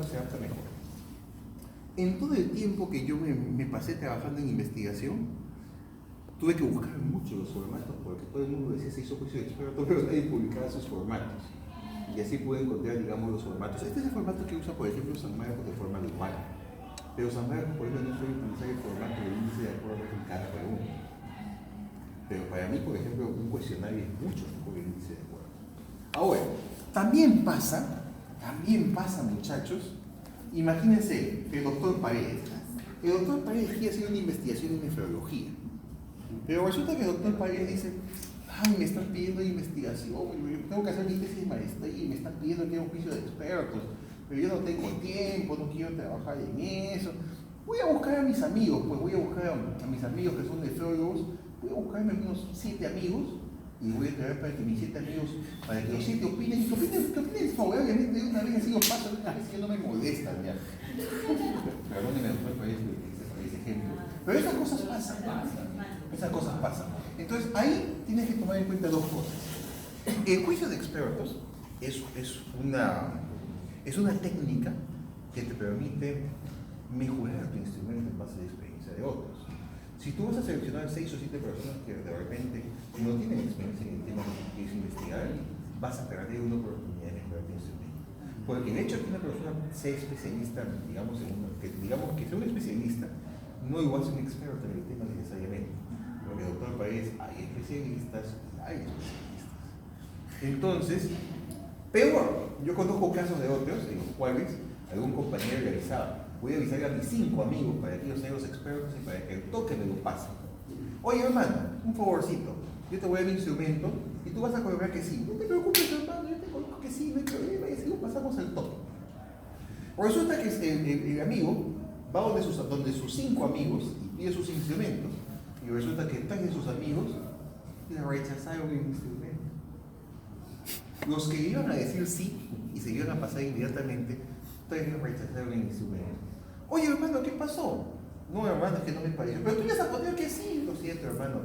se adapta mejor. En todo el tiempo que yo me pasé trabajando en investigación, tuve que buscar mucho los formatos porque todo el mundo decía se hizo juicio de experto, pero nadie publicaba sus formatos. Y así pude encontrar, digamos, los formatos. Este es el formato que usa, por ejemplo, San Marcos de forma global. Pero San Marcos, por ejemplo, no suele utilizar el formato del índice de acuerdo en cada pregunta. Pero para mí, por ejemplo, un cuestionario es mucho mejor que el índice de acuerdo. Ahora, también pasa, muchachos, imagínense el doctor Paredes. El doctor Paredes quiere hacer una investigación en nefrología. Pero resulta que el doctor Paredes dice, ay, me están pidiendo investigación, tengo que hacer mi tesis de maestría y me están pidiendo que haga un juicio de expertos, pero yo no tengo tiempo, no quiero trabajar en eso. Voy a buscar a mis amigos, pues voy a buscar a mis amigos que son nefrólogos, voy a buscarme unos 7 amigos y voy a traer para que mis 7 amigos, para que los 7 opinen, que opinen favorablemente de una vez, así lo paso, de una vez que no me molestan ya. Perdónenme, doctor Paredes, ese ejemplo. Pero esas cosas pasan. Entonces ahí tienes que tomar en cuenta dos cosas. El juicio de expertos es una técnica que te permite mejorar tu instrumento en base a la experiencia de otros. Si tú vas a seleccionar 6 o 7 personas que de repente no tienen experiencia en el tema que quieres investigar, vas a perder una oportunidad de mejorar tu instrumento. Porque el hecho de que una persona sea especialista, digamos que sea un especialista, no igual es un experto en el tema necesariamente. Porque doctor Paredes, hay especialistas. Entonces, peor, yo conozco casos de otros en los cuales algún compañero le avisaba, voy a avisar a mis 5 amigos para que ellos sean los expertos y para que el toque me lo pasen. Oye hermano, un favorcito, yo te voy a dar mi instrumento y tú vas a colocar que sí. No te preocupes hermano, yo te coloco que sí, no hay problema, y así lo pasamos al toque. Resulta que el amigo va donde sus 5 amigos y pide sus instrumentos, y resulta que 3 de sus amigos le rechazaron el instrumento. Los que le iban a decir sí y se iban a pasar inmediatamente, 3 le rechazaron el instrumento. Oye hermano, ¿qué pasó? No hermano, es que no me pareció. Pero tú ya has podido que sí. Lo siento hermano,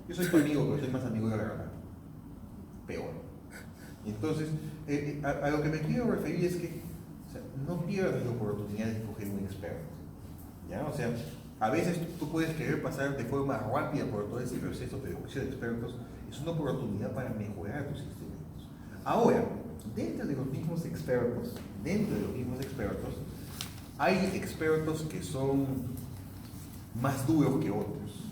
yo soy tu amigo, pero soy más amigo de la verdad. Peor. Entonces, a lo que me quiero referir es que no pierdas la oportunidad de escoger un experto. ¿Ya? O sea, a veces tú puedes querer pasar de forma rápida por todo ese proceso, pero el juicio de expertos es una oportunidad para mejorar tus instrumentos. Ahora, dentro de los mismos expertos, hay expertos que son más duros que otros.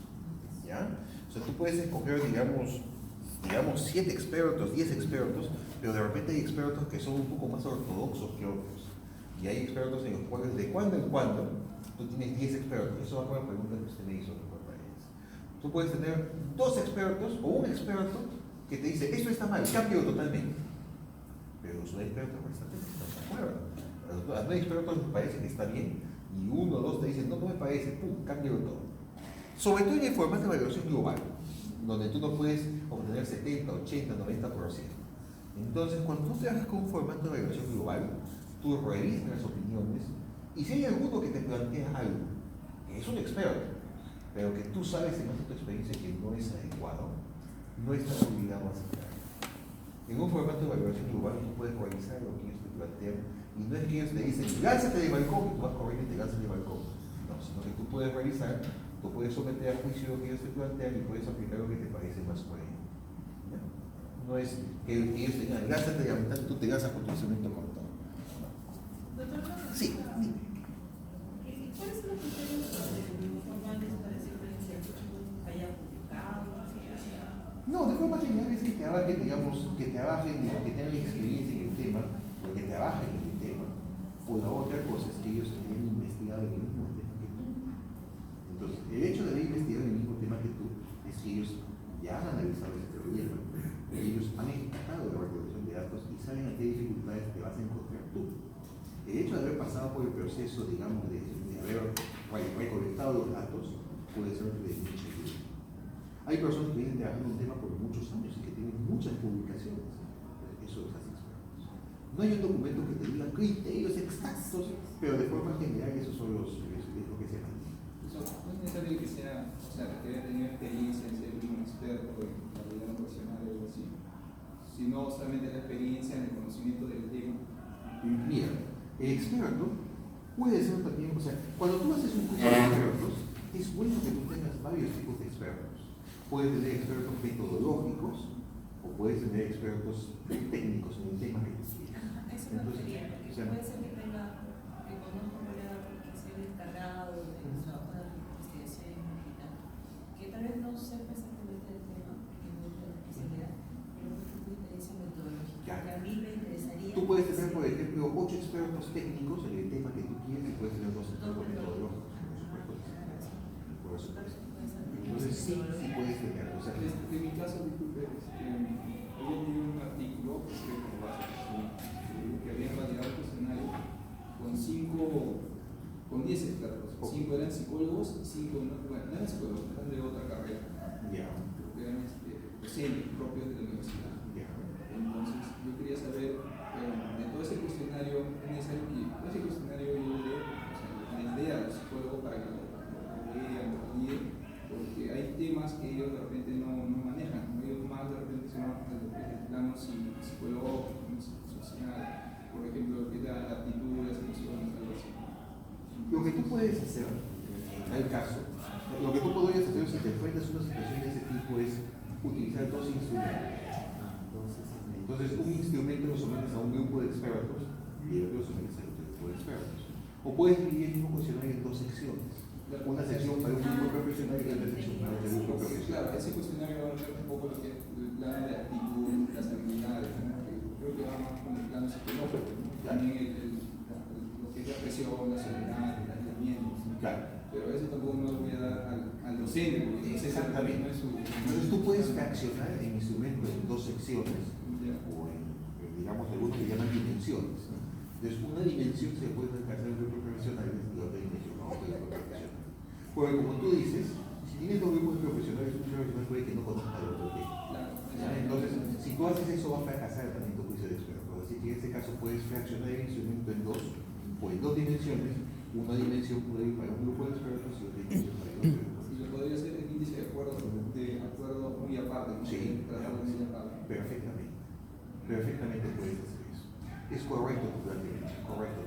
¿Ya? O sea, tú puedes escoger, digamos 7 expertos, 10 expertos, pero de repente hay expertos que son un poco más ortodoxos que otros. Y hay expertos en los cuales de cuando en cuando tú tienes 10 expertos. Eso va con la pregunta que usted me hizo, doctor Paredes. Tú puedes tener 2 expertos o un experto que te dice, esto está mal, cámbialo totalmente. Pero los 2 expertos restantes están de acuerdo. A los 2 expertos les parece que está bien y 1 o 2 te dicen, no me parece, pum, cámbialo todo. Sobre todo en el formato de evaluación global, donde tú no puedes obtener 70, 80, 90%. Entonces, cuando tú trabajas con un formato de evaluación global, tú revisas las opiniones y si hay alguno que te plantea algo, que es un experto, pero que tú sabes en base a tu experiencia que no es adecuado, no estás obligado a aceptarlo. En un formato de evaluación global tú puedes revisar lo que ellos te plantean y no es que ellos te dicen, lánzate del balcón y tú vas corriendo y te lanzas del balcón. No, sino que tú puedes revisar, tú puedes someter a juicio lo que ellos te plantean y puedes aplicar lo que te parece más coherente. ¿Ya? No es que ellos te digan, lánzate de la ventana y tú te lanzas con tu instrumento con todo. Doctor, sí. ¿Cuáles son los criterios formales para decir que haya publicado? No, de forma general es que trabajen, que tengan experiencia en el tema, o que trabajen en el tema, o la otra cosa es que ellos hayan investigado en el mismo tema que tú. Entonces, el hecho de haber investigado en el mismo tema que tú es que ellos ya han analizado ese problema, ellos han ejecutado la recolección de datos y saben a qué dificultades te vas a encontrar tú. El hecho de haber pasado por el proceso, de haber recolectado los datos, puede ser de mucha ayuda. Hay personas que vienen trabajando un tema por muchos años y que tienen muchas publicaciones. Eso es así. No hay un documento que te diga criterios exactos, pero de forma general esos son lo que se mantiene. Eso no es necesario que sea, que haya tenido experiencia en ser un experto en la vida profesional o algo así, sino solamente la experiencia en el conocimiento del tema. Mira, El experto puede ser también, o sea, cuando tú haces un curso de expertos, es bueno que tú tengas varios tipos de expertos. Puedes tener expertos metodológicos o puedes tener expertos técnicos en el tema que tú quieras. Eso me refería, porque o sea, puede ser que tenga, que conozca que sea el encargado del trabajo de investigación y tal, que tal vez no sepa exactamente del tema, que no es de la especialidad, pero no tiene experiencia metodológica. Claro. Que a mí me interesaría. Tú puedes tener, por ejemplo, 8 expertos técnicos en el tema que tú quieres y puedes tener 2 expertos metodológicos. Por supuesto. Entonces sí puedes tener. O sea, en mi caso, disculpe, hoy leí un artículo que escribe como base que habían validado el cuestionario con 10 expertos. 5 eran psicólogos y 5 no eran psicólogos, eran de otra carrera. ya. Creo que eran docentes propios de la universidad. Ya. Entonces, yo quería saber, de todo ese cuestionario, es necesario que todo ese cuestionario yo le dé, o sea, les dé a los psicólogos para que lo lean, lo validen, porque hay temas que ellos de repente no manejan, ellos más de repente se van a lo que es el plano psicológico, social, por ejemplo, lo que es la actitud, las emociones, algo así. Lo que tú puedes hacer, en tal caso, lo que tú podrías hacer si te enfrentas a una situación de ese tipo es utilizar 2 instrumentos. Entonces, un instrumento lo sometes a un grupo de expertos y el otro lo sometes a otro grupo de expertos. O puedes dividir el mismo cuestionario en 2 secciones. Una sección para un grupo profesional y otra sección para otro grupo profesional. Claro, ese cuestionario va a ver un poco lo que es el plano de actitud, las habilidades, ¿no? Que creo que va más con el plano psicológico, ¿no? También lo que es la presión, la soledad, el aislamiento. Claro. Pero eso tampoco no lo voy a dar al docente, porque Exactamente. no es su. Entonces tú puedes fraccionar el instrumento en 2 secciones, o en, digamos, algunos que llaman dimensiones. Entonces, una dimensión se puede alcanzar en grupos profesionales y otra dimensión a otro grupo profesional. Porque como tú dices, si tienes 2 grupos profesionales, un profesional puede que no conozca el otro tema. ¿Ya? Entonces, si tú haces eso, va a fracasar también tu juicio de experto. Así que en este caso puedes fraccionar el instrumento en 2, o en 2 dimensiones. Una dimensión puede ir para un grupo de expertos y otra dimensión para el otro grupo. Y lo podría hacer el índice de acuerdo muy aparte, ¿no? Sí, Tratarlo muy aparte. perfectamente. Perfectamente puedes hacer eso. Es correcto tu planteamiento, correcto.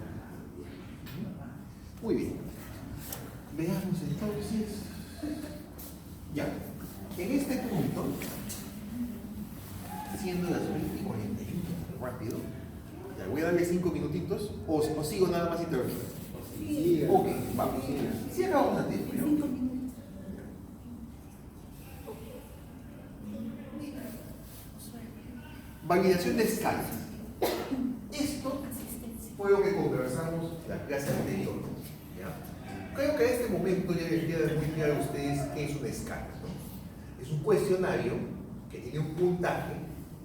Muy bien. Veamos entonces. Ya. En este punto, siendo las 20:41, rápido, ya voy a darle 5 minutitos, o sigo nada más y termino. Sí. Ok, vamos. Si acabamos a tiempo, ¿no? Validación de escalas. Esto fue lo que conversamos la clase anterior. ¿Ya? Creo que a este momento ya les queda muy claro a ustedes qué es una escala, ¿no? Es un cuestionario que tiene un puntaje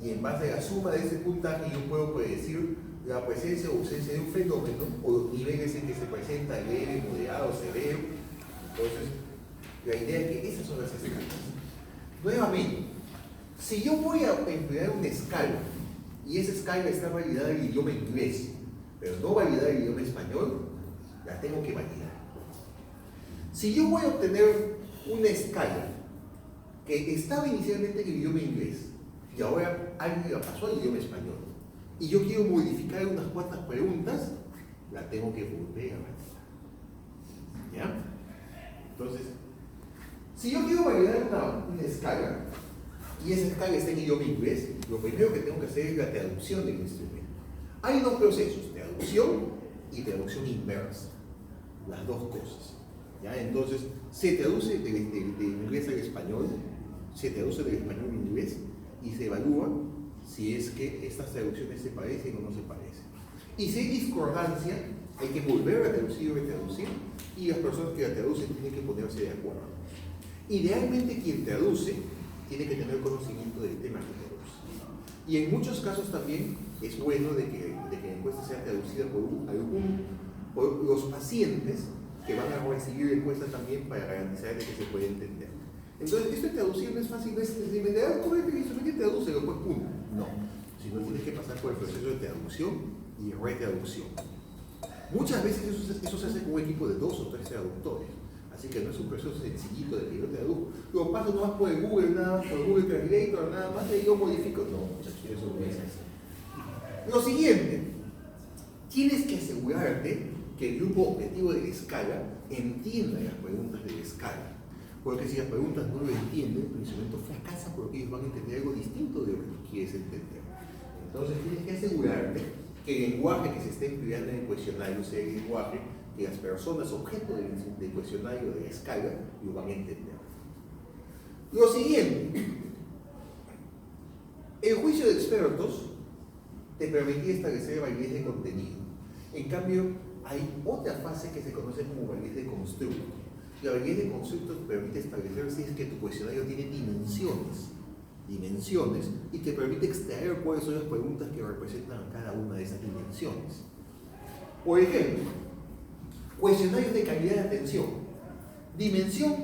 y en base a la suma de ese puntaje yo puedo predecir la presencia o ausencia de un fenómeno o los niveles en que se presenta leve, moderado, severo. Entonces, la idea es que esas son las escalas. Nuevamente, si yo voy a emplear una escala y esa escala está validada en el idioma inglés, pero no validada en el idioma español, la tengo que validar. Si yo voy a obtener una escala que estaba inicialmente en el idioma inglés y ahora alguien la pasó al idioma español y yo quiero modificar unas cuantas preguntas, la tengo que volver a validar. ¿Ya? Entonces, si yo quiero validar una escala y esa escala está en idioma inglés, lo primero que tengo que hacer es la traducción del instrumento. Hay 2 procesos, traducción y traducción inversa, las 2 cosas. ¿Ya? Entonces, se traduce del inglés al español, se traduce del español al inglés y se evalúa si es que estas traducciones se parecen o no se parecen. Y si hay discordancia, hay que volver a traducir o retraducir y las personas que la traducen tienen que ponerse de acuerdo. Idealmente, quien traduce tiene que tener conocimiento del tema que traduce. Y en muchos casos también es bueno de que la encuesta sea traducida por los pacientes que van a recibir la encuesta también para garantizar de que se puede entender. Entonces, esto de traducir no es fácil, no es decir, me da todo el instrumento y tradúcelo, pues punto. No, sino tienes que pasar por el proceso de traducción y retraducción. Muchas veces eso se hace con un equipo de 2 o 3 traductores. Así que no es un proceso sencillito de que yo traduzco. Lo paso nomás por el Google, nada más, por el Google Translator, nada más, y yo modifico. No, muchachos, eso no es así. Lo siguiente, tienes que asegurar asegurarte que el grupo objetivo de la escala entienda las preguntas de la escala. Porque si las preguntas no lo entienden, tu instrumento fracasa porque ellos van a entender algo distinto de lo que tú quieres entender. Entonces tienes que asegurarte que el lenguaje que se esté empleando en el cuestionario sea el lenguaje que las personas objeto del cuestionario de la escala lo van a entender. Lo siguiente, el juicio de expertos te permitía establecer validez de contenido. En cambio, hay otra fase que se conoce como validez de constructo. La validez de constructo te permite establecer si es que tu cuestionario tiene dimensiones, y te permite extraer cuáles son las preguntas que representan cada una de esas dimensiones. Por ejemplo, cuestionarios de calidad de atención. Dimensión,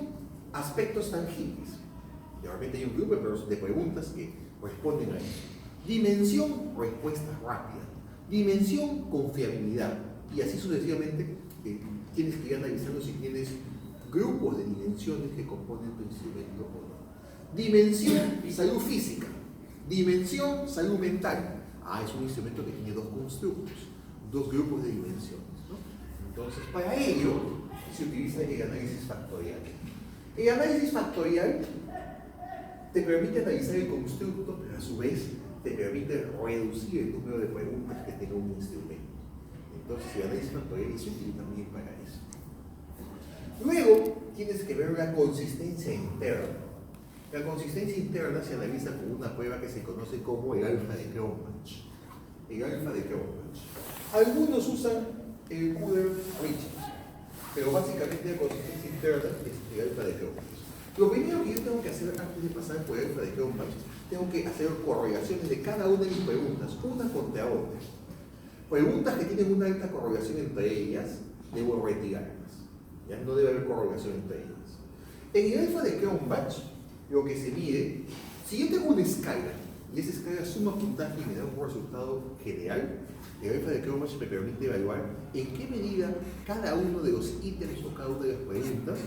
aspectos tangibles. De repente hay un grupo de preguntas que responden a eso. Dimensión, respuesta rápida. Dimensión, confiabilidad. Y así sucesivamente tienes que ir analizando si tienes grupos de dimensiones que componen tu instrumento o no. Dimensión, salud física. Dimensión, salud mental. Es un instrumento que tiene dos constructos, dos grupos de dimensiones, ¿no? Entonces, para ello se utiliza el análisis factorial. El análisis factorial te permite analizar el constructo, pero a su vez te permite reducir el número de preguntas que tenga un instrumento. Entonces, el análisis factorial es útil también para eso. Luego, tienes que ver la consistencia interna. La consistencia interna se analiza con una prueba que se conoce como el alfa de Cronbach. El alfa de Cronbach. Algunos usan el Cooler-Richards, pero básicamente la consistencia interna es el alfa de Cronbach. Lo primero que yo tengo que hacer antes de pasar por el alfa de Cronbach, tengo que hacer correlaciones de cada una de mis preguntas, una contra otra. Preguntas que tienen una alta correlación entre ellas, debo retirarlas. ¿Ya? No debe haber correlación entre ellas. En el alfa de Cronbach, lo que se mide, si yo tengo una escala y esa escala suma puntaje y me da un resultado general, el alfa de Cronbach me permite evaluar en qué medida cada uno de los ítems o cada una de las preguntas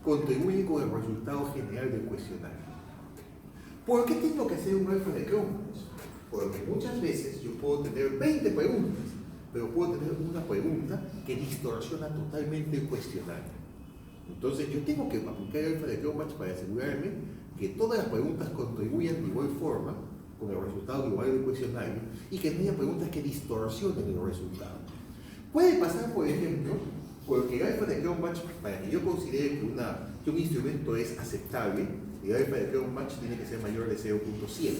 contribuye con el resultado general del cuestionario. ¿Por qué tengo que hacer un alfa de Cronbach? Porque muchas veces yo puedo tener 20 preguntas, pero puedo tener una pregunta que distorsiona totalmente el cuestionario. Entonces yo tengo que aplicar el alfa de Cronbach para asegurarme que todas las preguntas contribuyan de igual forma con el resultado global del cuestionario y que no haya preguntas que distorsionen el resultado. Puede pasar, por ejemplo, porque el alfa de Cronbach, para que yo considere que un instrumento es aceptable, el alfa de Cronbach tiene que ser mayor de 0.7.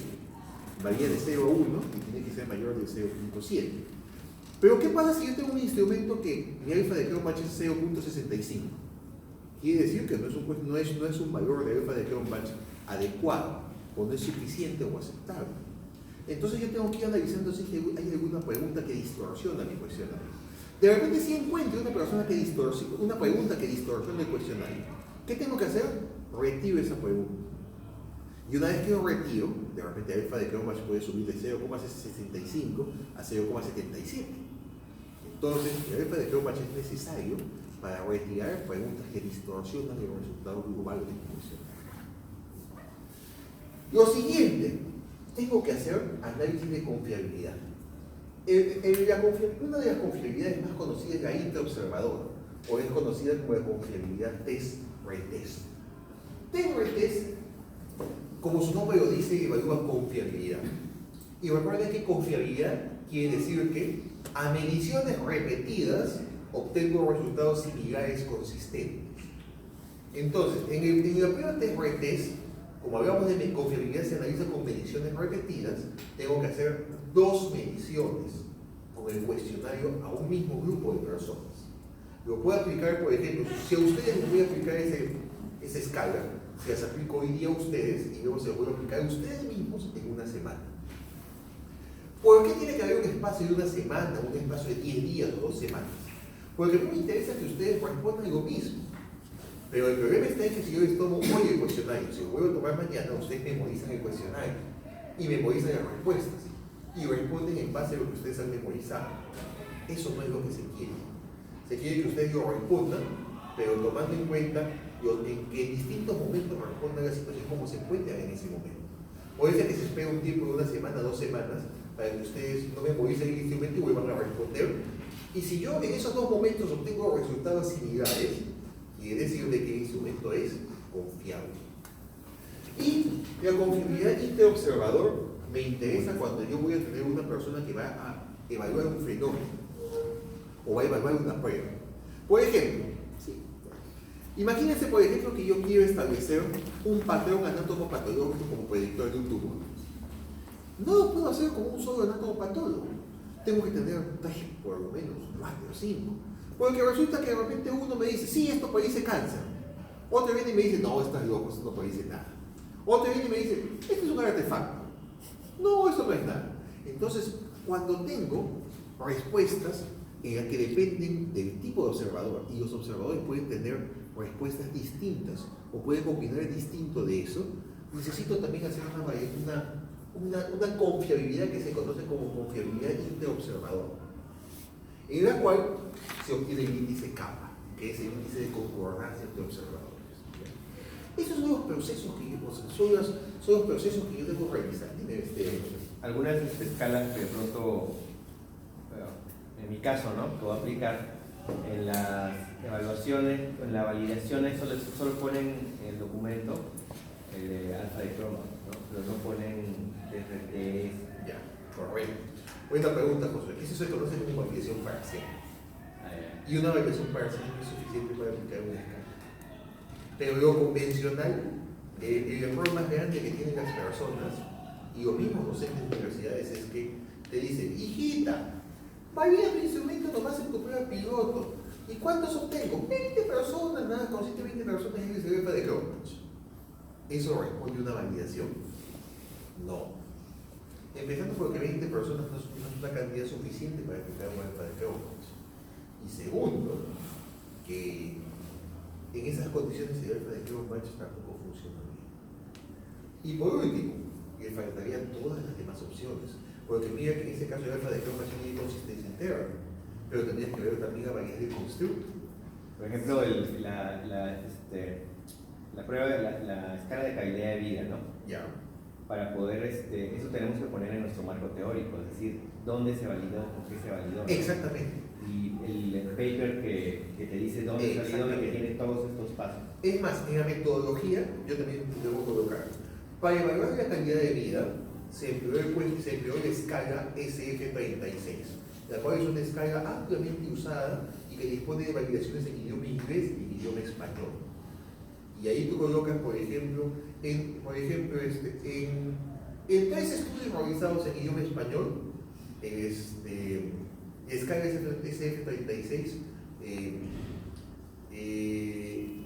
Varía de 0 a 1 y tiene que ser mayor de 0.7. Pero ¿qué pasa si yo tengo un instrumento que mi alfa de Cronbach es 0.65? Quiere decir que no es un valor de alfa de Cronbach adecuado, o no es suficiente o aceptable. Entonces yo tengo que ir analizando si hay alguna pregunta que distorsiona mi cuestionario. De repente si encuentro una pregunta que distorsiona el cuestionario, ¿qué tengo que hacer? Retiro esa pregunta. Y una vez que lo retiro, de repente el alfa de Cronbach puede subir de 0.65 a 0.77. Entonces el alfa de Cronbach es necesario para retirar preguntas que distorsionan el resultado global de la cuestionario. Lo siguiente, tengo que hacer análisis de confiabilidad. Una de las confiabilidades más conocidas es la interobservadora, o es conocida como la confiabilidad test-retest. Test-retest, como su nombre lo dice, evalúa confiabilidad. Y recuerden que confiabilidad quiere decir que a mediciones repetidas obtengo resultados similares consistentes. Entonces, en la prueba test-retest, como hablamos de confiabilidad, se analiza con mediciones repetidas, tengo que hacer 2 mediciones con el cuestionario a un mismo grupo de personas. Lo puedo aplicar, por ejemplo, si a ustedes les voy a aplicar esa escala, se las aplico hoy día a ustedes y luego se las voy a aplicar a ustedes mismos en una semana. ¿Por qué tiene que haber un espacio de una semana, un espacio de 10 días o 2 semanas? Porque no me interesa que ustedes respondan lo mismo. Pero el problema está en que si yo les tomo hoy el cuestionario, si lo vuelvo a tomar mañana, ustedes memorizan el cuestionario y memorizan las respuestas y responden en base a lo que ustedes han memorizado. Eso no es lo que se quiere. Se quiere que ustedes lo respondan, pero tomando en cuenta en que en distintos momentos respondan a la situación como se encuentran en ese momento. Puede ser que se espere un tiempo de 1 semana, 2 semanas, para que ustedes no memoricen el instrumento y vuelvan a responder Y si yo en esos dos momentos obtengo resultados similares, quiere decir de que el instrumento es confiable. Y la confiabilidad interobservador me interesa cuando yo voy a tener una persona que va a evaluar un fenómeno o va a evaluar una prueba. Por ejemplo, imagínense por ejemplo que yo quiero establecer un patrón anatomopatológico como predictor de un tumor. No lo puedo hacer con un solo anatomopatólogo. Tengo que tener 3, por lo menos 4 o 5. Porque resulta que de repente uno me dice, sí, esto parece cáncer. Otro viene y me dice, no, estás loco, esto no parece nada. Otro viene y me dice, este es un artefacto. No, esto no es nada. Entonces, cuando tengo respuestas en las que dependen del tipo de observador, y los observadores pueden tener respuestas distintas o pueden combinar distinto de eso, necesito también hacer una confiabilidad que se conoce como confiabilidad interobservador, en la cual se obtiene el índice kappa, que es el índice de concordancia entre observadores. Esos son los procesos que son los procesos que yo debo realizar. Algunas escalas que de pronto, bueno, en mi caso, ¿no? Que voy a aplicar en las evaluaciones, en las validaciones, solo ponen el documento, el de alfa de croma, ¿no? Pero no ponen DRTs. Ya, correcto. Buena pregunta, José. Eso se conoce como validación parcial. Y una validación parcial no es suficiente para aplicar una escala. Pero lo convencional, el error más grande que tienen las personas y los mismos docentes de universidades es que te dicen, hijita, valida tu instrumento nomás en tu prueba piloto. ¿Y cuántos obtengo? 20 personas, nada, con 120 personas en el cerebro de Cronbach. ¿Eso responde a una validación? No. Empezando porque 20 personas no es una cantidad suficiente para aplicar una alfa de Cronbach. Y segundo, que en esas condiciones el alfa de Cronbach tampoco funciona bien. Y por último, le faltarían todas las demás opciones. Porque mira que en ese caso el alfa de Cronbach tiene consistencia interna, pero tendrías que ver también la validez del constructo. Por ejemplo, la prueba de la escala de calidad de vida, ¿no? Ya. Para poder, eso tenemos que poner en nuestro marco teórico, es decir, dónde se validó, con qué se validó, ¿no? Exactamente. Y el paper que te dice dónde se validó y que tiene todos estos pasos. Es más, en la metodología, yo también debo colocar, para evaluar la calidad de vida, se empleó la escala SF36, la cual es una escala ampliamente usada y que dispone de validaciones en idioma inglés y en idioma español. Y ahí tú colocas, por ejemplo, en 3 estudios realizados en idioma español, la escala SF36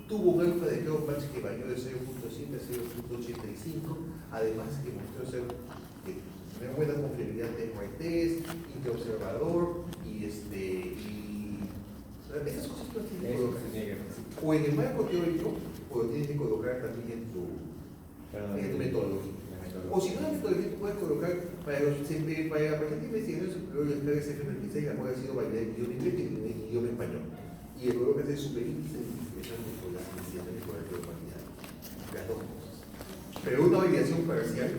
tuvo un alfa de Cronbach que varió de 0.7 a 0.85, además que mostró ser tener buena confiabilidad de test, interobservador y esas cosas tú las tienes que colocar. O en el marco teórico, o lo tienes que colocar también en tu metodología. O si no, la metodología tú puedes colocar para la presente investigación superior de la escala SF36, la cual ha sido validada en idioma inglés y en idioma español. Y le colocas el superíndice de investigación por las investigaciones por el validar. Las dos cosas. Pero una validación parcial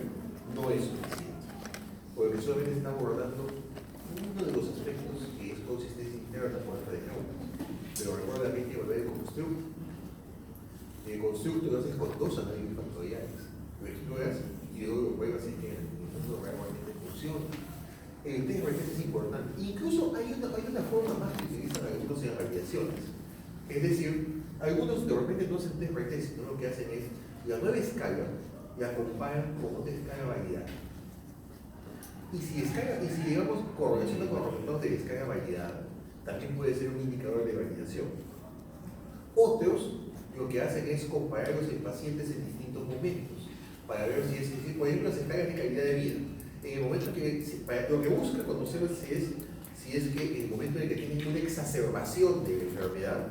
no es suficiente, porque solamente está abordando uno de los aspectos que es consistencia interna por alfa de Cronbach. Pero recuerda que hay que volver el constructo. El constructo lo haces con 2 análisis factoriales. Lo exploras y luego lo pruebas en que el mundo realmente funciona. El test realmente es importante. Incluso hay una forma más que utilizan algunos en las validaciones. Es decir, algunos de repente no hacen test retest, sino lo que hacen es la nueva escala la comparan con otra escala validada. Y si digamos correlaciona con los resultados de la escala validada, también puede ser un indicador de validación. Otros lo que hacen es compararlos en pacientes en distintos momentos para ver si es, por ejemplo, las escalas de calidad de vida. En el momento lo que busca conocer si es que en el momento en que tienen una exacerbación de la enfermedad,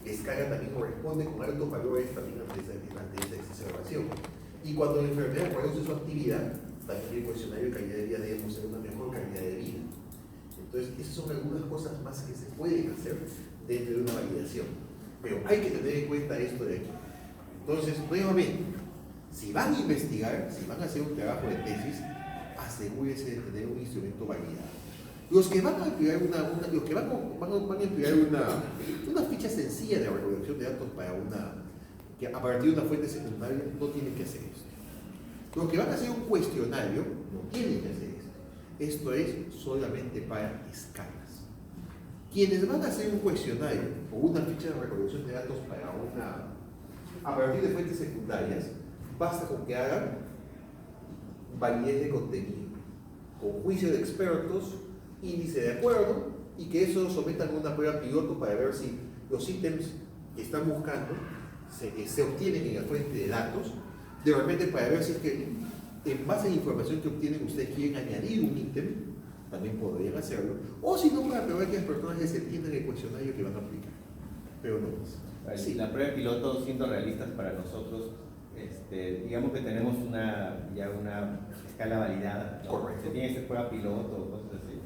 la escala también corresponde con altos valores también ante esa exacerbación. Y cuando la enfermedad reduce su actividad, también el cuestionario de calidad de vida debe mostrar una mejor calidad de vida. Entonces, esas son algunas cosas más que se pueden hacer dentro de una validación. Pero hay que tener en cuenta esto de aquí. Entonces, nuevamente, si van a investigar, si van a hacer un trabajo de tesis, asegúrese de tener un instrumento validado. Los que van a emplear van a emplear una ficha sencilla de recolección de datos para que a partir de una fuente secundaria no tienen que hacer esto. Los que van a hacer un cuestionario no tienen que hacer esto. Esto es solamente para escalas. Quienes van a hacer un cuestionario o una ficha de recolección de datos a partir de fuentes secundarias, basta con que hagan validez de contenido, con juicio de expertos, índice de acuerdo, y que eso lo sometan a una prueba piloto para ver si los ítems que están buscando se obtienen en la fuente de datos, de repente para ver si es que en base a la información que obtienen ustedes quieren añadir un ítem, también podrían hacerlo, o si no, para probar que las personas les entiendan el cuestionario que van a aplicar, pero no más. Sí. La prueba de piloto, siendo realistas para nosotros, digamos que tenemos ya una escala validada, ¿no? Correcto. Se tiene que hacer prueba piloto o cosas así.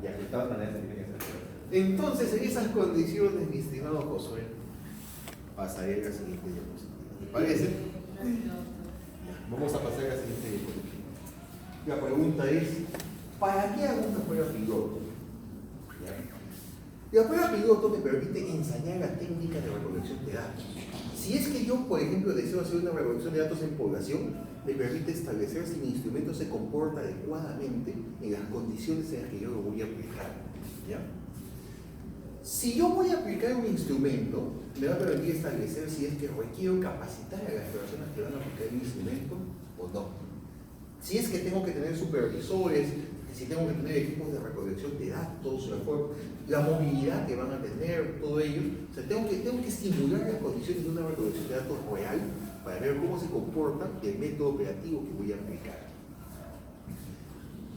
Ya, de todas maneras se tiene que hacer prueba. Entonces, en esas condiciones, mi estimado Josué, pasaré a la siguiente diapositiva. ¿Me parece? Vamos a pasar a la siguiente diapositiva. La pregunta es, ¿para qué hago una prueba piloto? ¿Ya? La prueba piloto me permite ensayar la técnica de recolección de datos. Si es que yo, por ejemplo, deseo hacer una recolección de datos en población, me permite establecer si mi instrumento se comporta adecuadamente en las condiciones en las que yo lo voy a aplicar. ¿Ya? Si yo voy a aplicar un instrumento, me va a permitir establecer si es que requiero capacitar a las personas que van a aplicar el instrumento o no. Si es que tengo que tener supervisores, si tengo que tener equipos de recolección de datos, la movilidad que van a tener, todo ello. O sea, tengo que estimular las condiciones de una recolección de datos real para ver cómo se comporta el método operativo que voy a aplicar.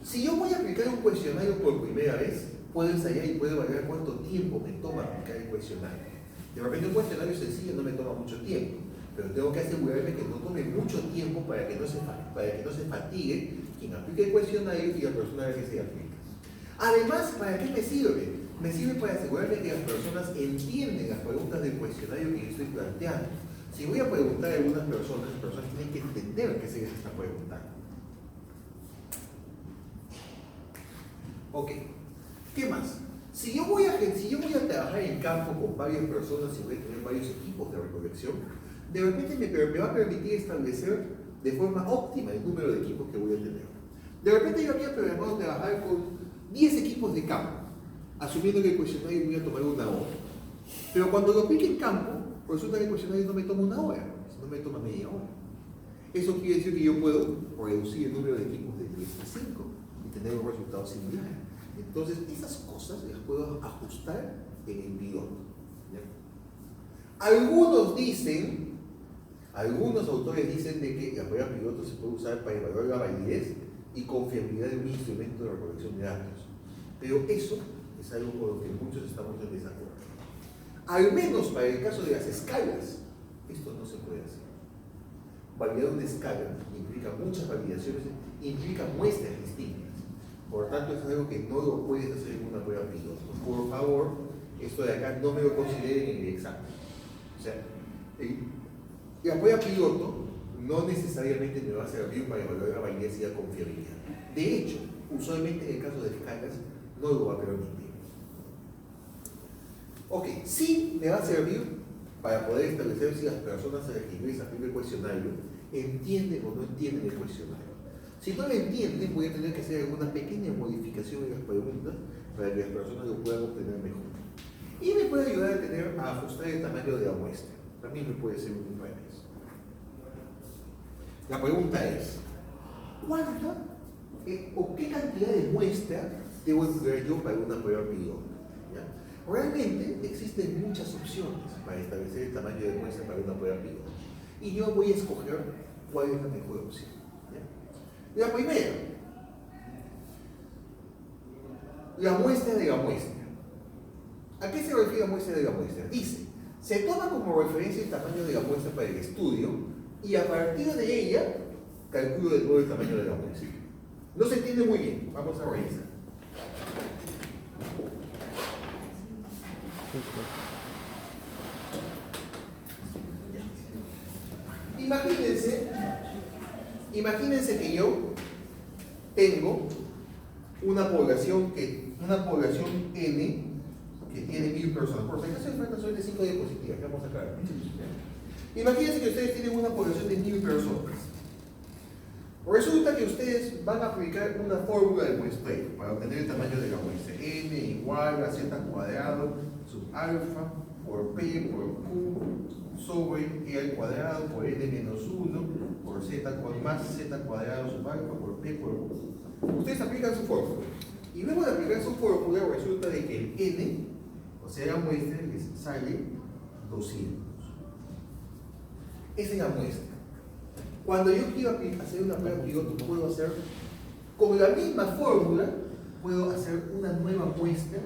Si yo voy a aplicar un cuestionario por primera vez, puedo ensayar y puedo evaluar cuánto tiempo me toma aplicar el cuestionario. De repente un cuestionario sencillo no me toma mucho tiempo, pero tengo que asegurarme que no tome mucho tiempo para que no se fatigue quien aplique el cuestionario y la persona a la que se aplica. Además, ¿para qué me sirve? Me sirve para asegurarme que las personas entienden las preguntas del cuestionario que yo estoy planteando. Si voy a preguntar a algunas personas, las personas tienen que entender qué se les está preguntando. Ok, ¿qué más? Si yo voy a trabajar en campo con varias personas y voy a tener varios equipos de recolección, de repente me va a permitir establecer de forma óptima el número de equipos que voy a tener. De repente yo había programado trabajar con 10 equipos de campo, asumiendo que el cuestionario me iba a tomar una hora. Pero cuando lo aplique en campo, resulta que el cuestionario no me toma una hora, sino me toma media hora. Eso quiere decir que yo puedo reducir el número de equipos de 10 a 5 y tener un resultado similar. Entonces, esas cosas las puedo ajustar en el piloto. ¿Ya? Algunos autores dicen de que la prueba piloto se puede usar para evaluar la validez y confiabilidad de un instrumento de recolección de datos. Pero eso es algo con lo que muchos estamos en desacuerdo. Al menos para el caso de las escalas, esto no se puede hacer. Validar una escala implica muchas validaciones, implica muestras distintas. Por tanto, es algo que no lo puedes hacer en una prueba piloto. Por favor, esto de acá no me lo consideren en el examen. O sea, la prueba piloto no necesariamente me va a servir para evaluar la validez y la confiabilidad. De hecho, usualmente en el caso de escalas no lo va a permitir. Ok, sí me va a servir para poder establecer si las personas a las que ingresan el cuestionario entienden o no entienden el cuestionario. Si no lo entienden, voy a tener que hacer alguna pequeña modificación en las preguntas para que las personas lo puedan obtener mejor. Y me puede ayudar a ajustar el tamaño de la muestra. También me puede ser útil para eso. La pregunta es, ¿cuánta o qué cantidad de muestra debo emplear yo para una prueba piloto? ¿Ya? Realmente existen muchas opciones para establecer el tamaño de muestra para una prueba piloto. Y yo voy a escoger cuál es la mejor opción. ¿Ya? La primera, la muestra de la muestra. ¿A qué se refiere la muestra de la muestra? Dice, se toma como referencia el tamaño de la muestra para el estudio y a partir de ella calculo de nuevo el tamaño de la muestra. No se entiende muy bien, vamos a revisar. Imagínense que yo tengo una población que una población N que tiene 1000 personas. Por si acaso hay solamente 5 diapositivas, que vamos a sacar. Imagínense que ustedes tienen una población de 1000 personas. Resulta que ustedes van a aplicar una fórmula de muestreo para obtener el tamaño de la muestra. N igual a z cuadrado sub alfa por P por Q sobre E al cuadrado por N menos 1 por Z más Z cuadrado sub alfa por P por Q. Ustedes aplican su fórmula. Y luego de aplicar su fórmula resulta de que el N, o sea la muestra, les sale 200. Esa es la muestra. Cuando yo quiero hacer una prueba piloto, puedo hacer, con la misma fórmula, puedo hacer una nueva muestra.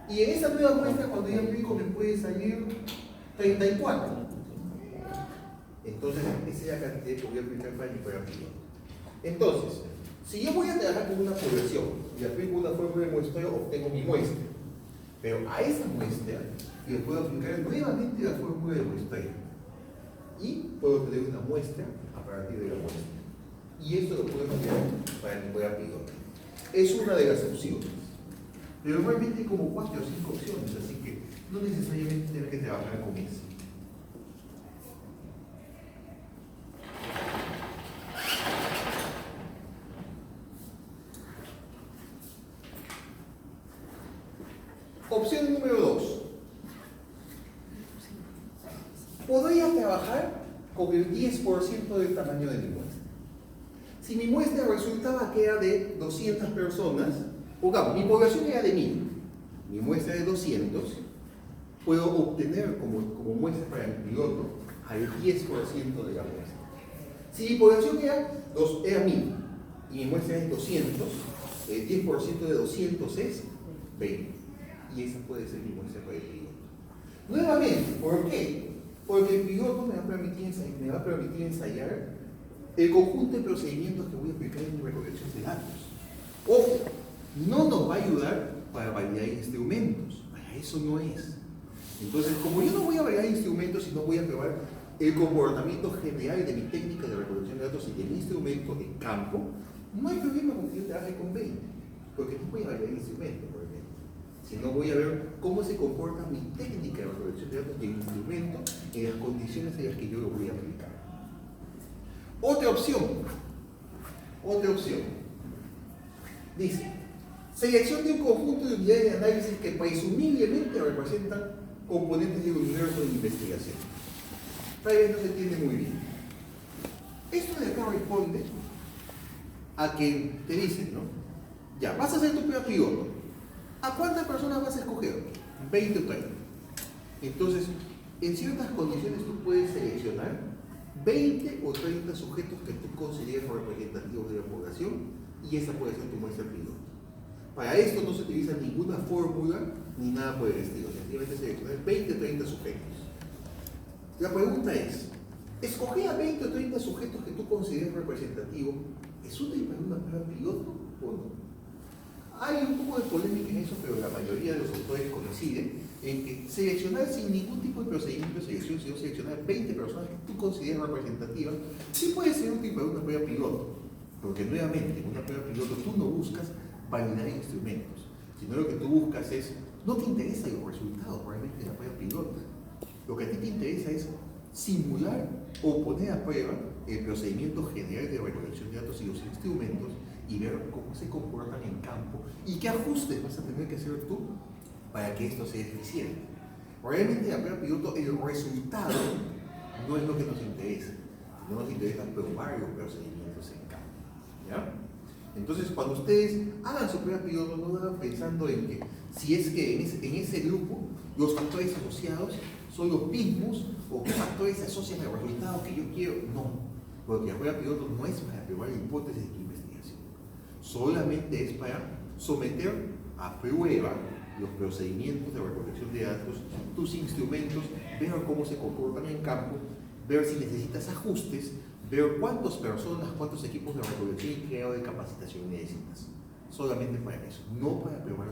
Y en esa nueva muestra, cuando yo aplico, me puede salir 34. Entonces, esa es la cantidad que voy a aplicar para mi prueba piloto. Entonces, si yo voy a trabajar con una población y aplico una fórmula de muestreo, obtengo mi muestra. Pero a esa muestra, yo puedo aplicar nuevamente la fórmula de muestreo. Y puedo tener una muestra a partir de la muestra. Y esto lo puedo cambiar para mi prueba piloto. Es una de las opciones. Pero realmente hay como 4 o 5 opciones, así que no necesariamente tener que trabajar con eso. Opción número 2. Podría trabajar con el 10% del tamaño de mi muestra. Si mi muestra resultaba que era de 200 personas, pongamos, mi población era de 1000, mi muestra de 200, puedo obtener como muestra para el piloto al 10% de la muestra. Si mi población era 1000 y mi muestra es 200, el 10% de 200 es 20. Y esa puede ser mi muestra para el piloto. Nuevamente, ¿por qué? Porque el piloto me va a permitir ensayar el conjunto de procedimientos que voy a aplicar en mi recolección de datos. Ojo, no nos va a ayudar para validar instrumentos, para eso no es. Entonces, como yo no voy a validar instrumentos y no voy a probar el comportamiento general de mi técnica de recolección de datos y del instrumento en campo, no hay problema con que yo trabaje con 20, porque no voy a validar instrumentos, por ejemplo. Sino voy a ver cómo se comporta mi técnica de recolección de datos y el instrumento en las condiciones en las que yo lo voy a aplicar. Otra opción. Dice, selección de un conjunto de unidades de análisis que presumiblemente representan componentes del universo de investigación. Tal vez no se entiende muy bien. Esto de acá responde a que te dicen, ¿no? Ya, vas a hacer tu prueba piloto. ¿A cuántas personas vas a escoger? 20 o 30. Entonces, en ciertas condiciones tú puedes seleccionar 20 o 30 sujetos que tú consideres representativos de la población y esa puede ser tu muestra piloto. Para esto no se utiliza ninguna fórmula ni nada por el estilo. Sencillamente seleccionar 20 o 30 sujetos. La pregunta es, ¿escoger a 20 o 30 sujetos que tú consideres representativos es útil para una prueba piloto o no? Hay un poco de polémica en eso, pero la mayoría de los autores coinciden en que seleccionar sin ningún tipo de procedimiento de selección, sino seleccionar 20 personas que tú consideras representativas, sí puede ser útil para una prueba piloto. Porque nuevamente, en una prueba piloto tú no buscas validar instrumentos, sino lo que tú buscas es, no te interesa los resultados realmente de la prueba piloto. Lo que a ti te interesa es simular o poner a prueba el procedimiento general de recolección de datos y los instrumentos y ver cómo se comportan en campo y qué ajustes vas a tener que hacer tú para que esto sea eficiente. Realmente la prueba piloto, el resultado no es lo que nos interesa, no nos interesa probar los procedimientos en campo, ¿ya? Entonces, cuando ustedes hagan su prueba piloto, no lo hagan pensando en que si es que en ese grupo los factores asociados son los mismos o qué factores se asocian al resultado que yo quiero. No, porque la prueba piloto no es para probar hipótesis de tu investigación, solamente es para someter a prueba los procedimientos de recolección de datos, tus instrumentos, ver cómo se comportan en campo, ver si necesitas ajustes, ver cuántas personas, cuántos equipos de recolección y creado de capacitación necesitas. Solamente para eso, no para probar